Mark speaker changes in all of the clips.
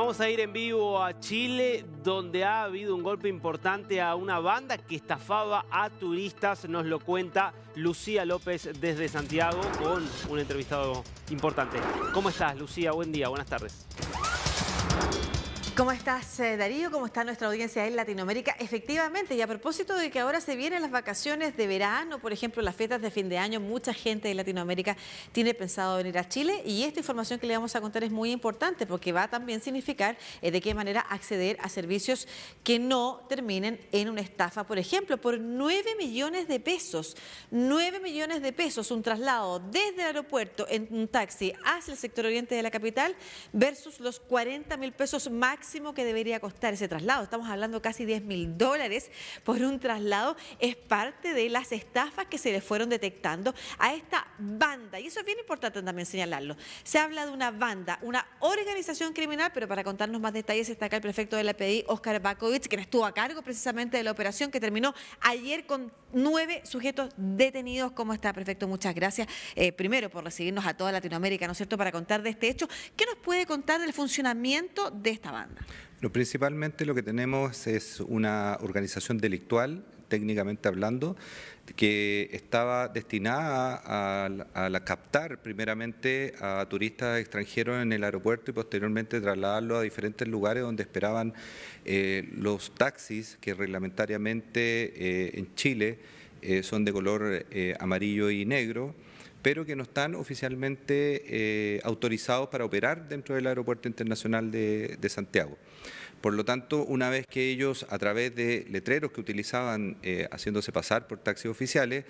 Speaker 1: vamos a ir en vivo a Chile, donde ha habido un golpe importante a una banda que estafaba a turistas. Nos lo cuenta Lucía López desde Santiago con un entrevistado importante. ¿Cómo estás, Lucía? Buen día, buenas tardes.
Speaker 2: ¿Cómo estás, Darío? ¿Cómo está nuestra audiencia en Latinoamérica? Efectivamente, y a propósito de que ahora se vienen las vacaciones de verano, por ejemplo, las fiestas de fin de año, mucha gente de Latinoamérica tiene pensado venir a Chile y esta información que le vamos a contar es muy importante porque va a también significar de qué manera acceder a servicios que no terminen en una estafa. Por ejemplo, por 9 millones de pesos. 9 millones de pesos, un traslado desde el aeropuerto en un taxi hacia el sector oriente de la capital versus los 40.000 pesos máximo que debería costar ese traslado. Estamos hablando casi $10.000 por un traslado. Es parte de las estafas que se le fueron detectando a esta banda. Y eso es bien importante también señalarlo. Se habla de una banda, una organización criminal, pero para contarnos más detalles está acá el prefecto de la PDI, Óscar Bakovich, quien estuvo a cargo precisamente de la operación que terminó ayer con 9 sujetos detenidos. ¿Cómo está, prefecto? Muchas gracias. Primero, por recibirnos a toda Latinoamérica, ¿no es cierto?, para contar de este hecho. ¿Qué nos puede contar del funcionamiento de esta banda?
Speaker 3: Principalmente lo que tenemos es una organización delictual, técnicamente hablando, que estaba destinada a captar primeramente a turistas extranjeros en el aeropuerto y posteriormente trasladarlos a diferentes lugares donde esperaban los taxis que reglamentariamente en Chile son de color amarillo y negro, pero que no están oficialmente autorizados para operar dentro del Aeropuerto Internacional de Santiago. Por lo tanto, una vez que ellos, a través de letreros que utilizaban haciéndose pasar por taxis oficiales,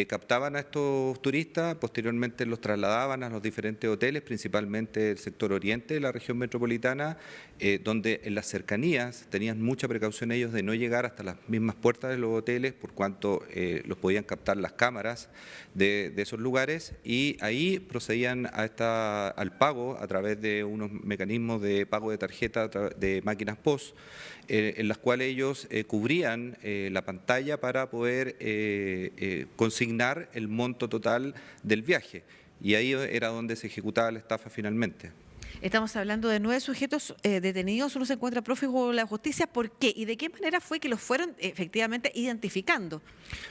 Speaker 3: captaban a estos turistas, posteriormente los trasladaban a los diferentes hoteles, principalmente el sector oriente de la región metropolitana, donde en las cercanías tenían mucha precaución ellos de no llegar hasta las mismas puertas de los hoteles, por cuanto los podían captar las cámaras de esos lugares, y ahí procedían al pago a través de unos mecanismos de pago de tarjeta de máquinas POS, en las cuales ellos cubrían la pantalla para poder consignar el monto total del viaje, y ahí era donde se ejecutaba la estafa finalmente.
Speaker 2: Estamos hablando de 9 sujetos detenidos, uno se encuentra prófugo de la justicia. ¿Por qué? ¿Y de qué manera fue que los fueron efectivamente identificando?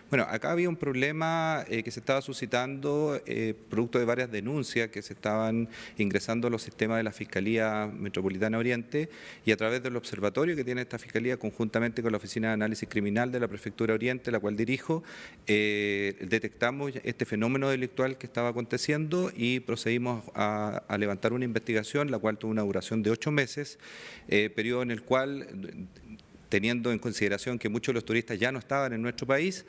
Speaker 3: Bueno, acá había un problema que se estaba suscitando producto de varias denuncias que se estaban ingresando a los sistemas de la Fiscalía Metropolitana Oriente, y a través del observatorio que tiene esta Fiscalía conjuntamente con la Oficina de Análisis Criminal de la Prefectura Oriente, la cual dirijo, detectamos este fenómeno delictual que estaba aconteciendo y procedimos a levantar una investigación, la cual tuvo una duración de 8 meses, periodo en el cual, teniendo en consideración que muchos de los turistas ya no estaban en nuestro país,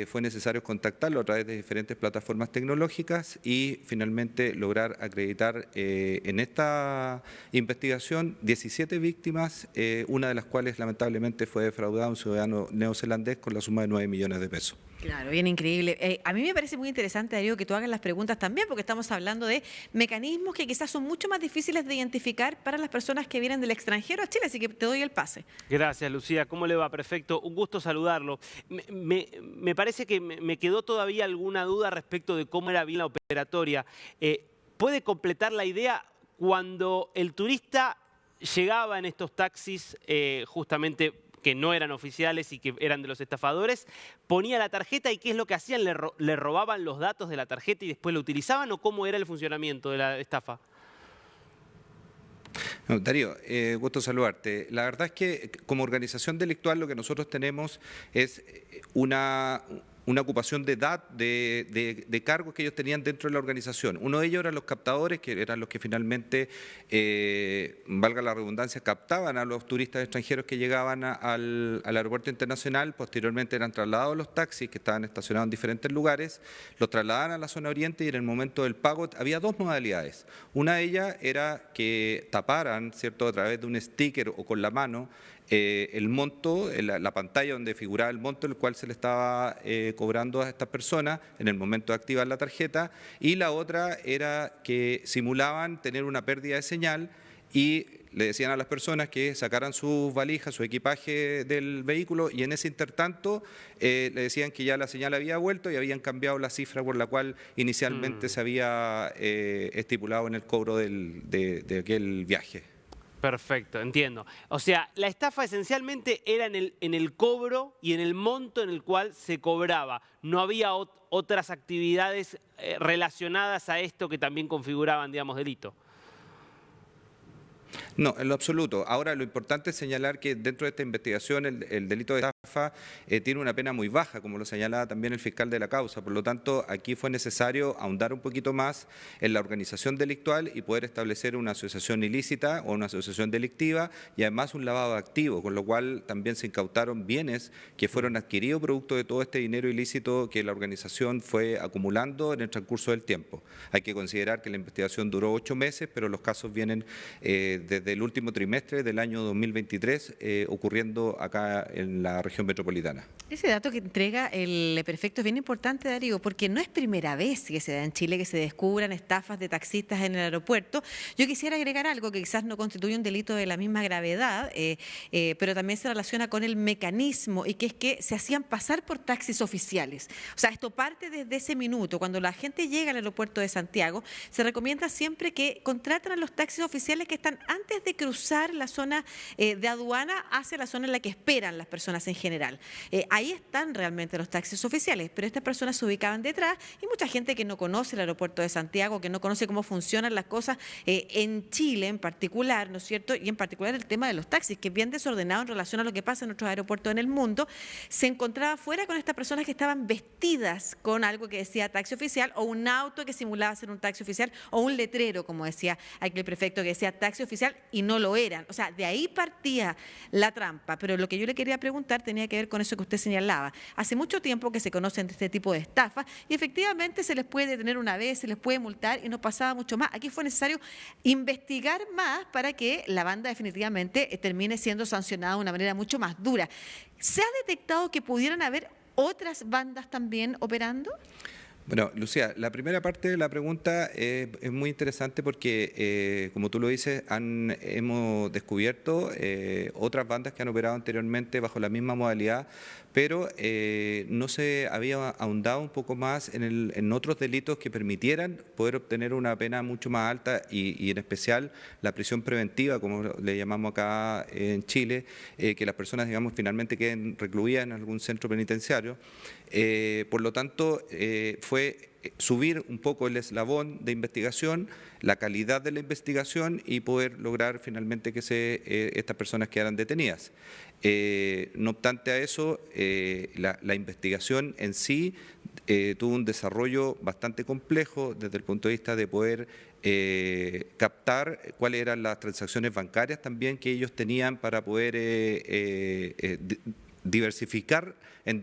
Speaker 3: fue necesario contactarlo a través de diferentes plataformas tecnológicas y finalmente lograr acreditar en esta investigación 17 víctimas, una de las cuales lamentablemente fue defraudada un ciudadano neozelandés con la suma de 9 millones de pesos.
Speaker 2: Claro, bien increíble. A mí me parece muy interesante, Darío, que tú hagas las preguntas también, porque estamos hablando de mecanismos que quizás son mucho más difíciles de identificar para las personas que vienen del extranjero a Chile, así que te doy el pase.
Speaker 1: Gracias, Lucía. ¿Cómo le va? Perfecto. Un gusto saludarlo. Me parece que me quedó todavía alguna duda respecto de cómo era bien la operatoria. ¿Puede completar la idea cuando el turista llegaba en estos taxis justamente que no eran oficiales y que eran de los estafadores, ponía la tarjeta y qué es lo que hacían? ¿Le robaban los datos de la tarjeta y después lo utilizaban, o cómo era el funcionamiento de la estafa?
Speaker 3: No, Darío, gusto saludarte. La verdad es que como organización delictual lo que nosotros tenemos es una ocupación de cargos que ellos tenían dentro de la organización. Uno de ellos eran los captadores, que eran los que finalmente, valga la redundancia, captaban a los turistas extranjeros que llegaban al aeropuerto internacional. Posteriormente eran trasladados a los taxis que estaban estacionados en diferentes lugares, los trasladaban a la zona oriente, y en el momento del pago había dos modalidades. Una de ellas era que taparan, ¿cierto?, a través de un sticker o con la mano, el monto, la pantalla donde figuraba el monto el cual se le estaba cobrando a estas personas en el momento de activar la tarjeta, y la otra era que simulaban tener una pérdida de señal y le decían a las personas que sacaran sus valijas, su equipaje del vehículo, y en ese intertanto le decían que ya la señal había vuelto y habían cambiado la cifra por la cual inicialmente se había estipulado en el cobro de aquel viaje.
Speaker 1: Perfecto, entiendo. O sea, la estafa esencialmente era en el cobro y en el monto en el cual se cobraba. No había otras actividades relacionadas a esto que también configuraban, digamos, delito.
Speaker 3: No, en lo absoluto. Ahora, lo importante es señalar que dentro de esta investigación el delito de estafa tiene una pena muy baja, como lo señalaba también el fiscal de la causa. Por lo tanto, aquí fue necesario ahondar un poquito más en la organización delictual y poder establecer una asociación ilícita o una asociación delictiva y además un lavado de activos, con lo cual también se incautaron bienes que fueron adquiridos producto de todo este dinero ilícito que la organización fue acumulando en el transcurso del tiempo. Hay que considerar que la investigación duró 8 meses, pero los casos vienen desde el último trimestre del año 2023 ocurriendo acá en la región metropolitana.
Speaker 2: Ese dato que entrega el prefecto es bien importante, Darío, porque no es primera vez que se da en Chile que se descubran estafas de taxistas en el aeropuerto. Yo quisiera agregar algo que quizás no constituye un delito de la misma gravedad, pero también se relaciona con el mecanismo y que es que se hacían pasar por taxis oficiales. O sea, esto parte desde ese minuto. Cuando la gente llega al aeropuerto de Santiago, se recomienda siempre que contraten a los taxis oficiales que están antes de cruzar la zona de aduana hacia la zona en la que esperan las personas en general. Ahí están realmente los taxis oficiales, pero estas personas se ubicaban detrás y mucha gente que no conoce el aeropuerto de Santiago, que no conoce cómo funcionan las cosas en Chile en particular, ¿no es cierto? Y en particular el tema de los taxis, que es bien desordenado en relación a lo que pasa en otros aeropuertos en el mundo, se encontraba fuera con estas personas que estaban vestidas con algo que decía taxi oficial o un auto que simulaba ser un taxi oficial o un letrero, como decía aquí el prefecto, que decía taxi oficial y no lo eran. O sea, de ahí partía la trampa, pero lo que yo le quería preguntar tenía que ver con eso que usted señalaba. Hace mucho tiempo que se conocen de este tipo de estafas y efectivamente se les puede detener una vez, se les puede multar y no pasaba mucho más. Aquí fue necesario investigar más para que la banda definitivamente termine siendo sancionada de una manera mucho más dura. ¿Se ha detectado que pudieran haber otras bandas también operando?
Speaker 3: Bueno, Lucía, la primera parte de la pregunta es muy interesante porque, como tú lo dices, hemos descubierto otras bandas que han operado anteriormente bajo la misma modalidad, pero no se había ahondado un poco más en otros delitos que permitieran poder obtener una pena mucho más alta y en especial la prisión preventiva, como le llamamos acá en Chile, que las personas, digamos, finalmente queden recluidas en algún centro penitenciario. Por lo tanto, fue subir un poco el eslabón de investigación, la calidad de la investigación y poder lograr finalmente que estas personas quedaran detenidas. No obstante a eso, la investigación en sí tuvo un desarrollo bastante complejo desde el punto de vista de poder captar cuáles eran las transacciones bancarias también que ellos tenían para poder diversificar en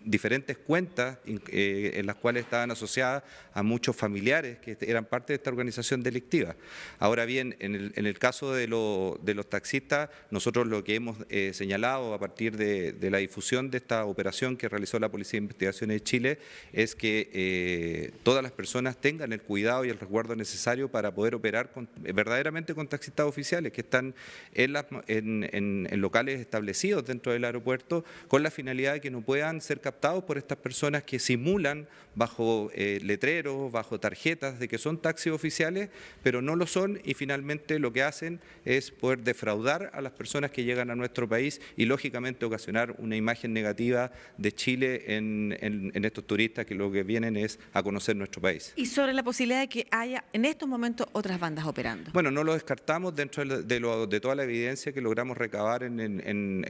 Speaker 3: diferentes cuentas en las cuales estaban asociadas a muchos familiares que eran parte de esta organización delictiva. Ahora bien, en el caso de los taxistas, nosotros lo que hemos señalado a partir de la difusión de esta operación que realizó la Policía de Investigaciones de Chile es que todas las personas tengan el cuidado y el resguardo necesario para poder operar verdaderamente con taxistas oficiales que están en locales establecidos dentro del aeropuerto con la finalidad de que no puedan ser captados por estas personas que simulan bajo letreros, bajo tarjetas de que son taxis oficiales, pero no lo son y finalmente lo que hacen es poder defraudar a las personas que llegan a nuestro país y lógicamente ocasionar una imagen negativa de Chile en estos turistas que lo que vienen es a conocer nuestro país.
Speaker 2: Y sobre la posibilidad de que haya en estos momentos otras bandas operando.
Speaker 3: Bueno, no lo descartamos dentro de toda la evidencia que logramos recabar en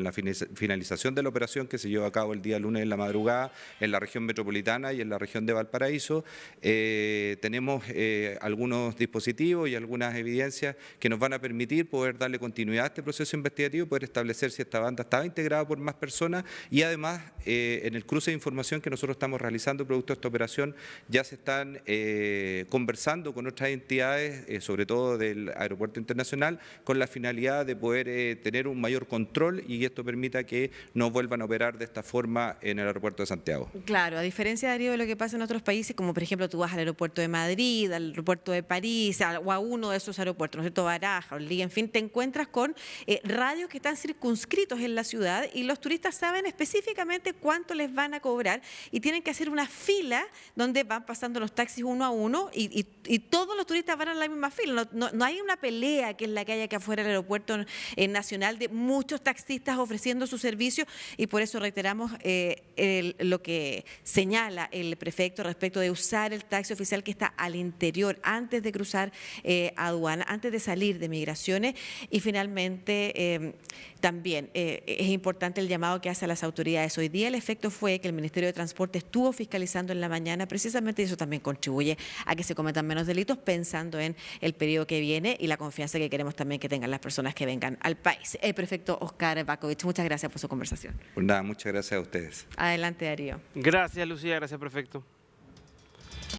Speaker 3: la finalización de la operación que se llevó a cabo el día lunes en la madrugada en la región metropolitana y en la región de Valparaíso. Tenemos algunos dispositivos y algunas evidencias que nos van a permitir poder darle continuidad a este proceso investigativo, poder establecer si esta banda estaba integrada por más personas y además en el cruce de información que nosotros estamos realizando producto de esta operación ya se están conversando con otras entidades, sobre todo del aeropuerto internacional, con la finalidad de poder tener un mayor control y esto permita que que no vuelvan a operar de esta forma en el aeropuerto de Santiago.
Speaker 2: Claro, a diferencia, Darío, de lo que pasa en otros países, como por ejemplo tú vas al aeropuerto de Madrid, al aeropuerto de París, o a uno de esos aeropuertos, ¿no es cierto?, Baraja, Orly, en fin, te encuentras con radios que están circunscritos en la ciudad y los turistas saben específicamente cuánto les van a cobrar y tienen que hacer una fila donde van pasando los taxis uno a uno y todos los turistas van en la misma fila. No hay una pelea que es la que hay aquí afuera del aeropuerto nacional de muchos taxistas ofreciendo su servicio y por eso reiteramos lo que señala el prefecto respecto de usar el taxi oficial que está al interior antes de cruzar aduana, antes de salir de migraciones y finalmente también es importante el llamado que hace a las autoridades. Hoy día el efecto fue que el Ministerio de Transporte estuvo fiscalizando en la mañana precisamente y eso también contribuye a que se cometan menos delitos pensando en el periodo que viene y la confianza que queremos también que tengan las personas que vengan al país. El prefecto Oscar Bakovich, muchas gracias por su conversación.
Speaker 3: Pues nada, muchas gracias a ustedes.
Speaker 2: Adelante, Darío.
Speaker 1: Gracias, Lucía. Gracias, prefecto.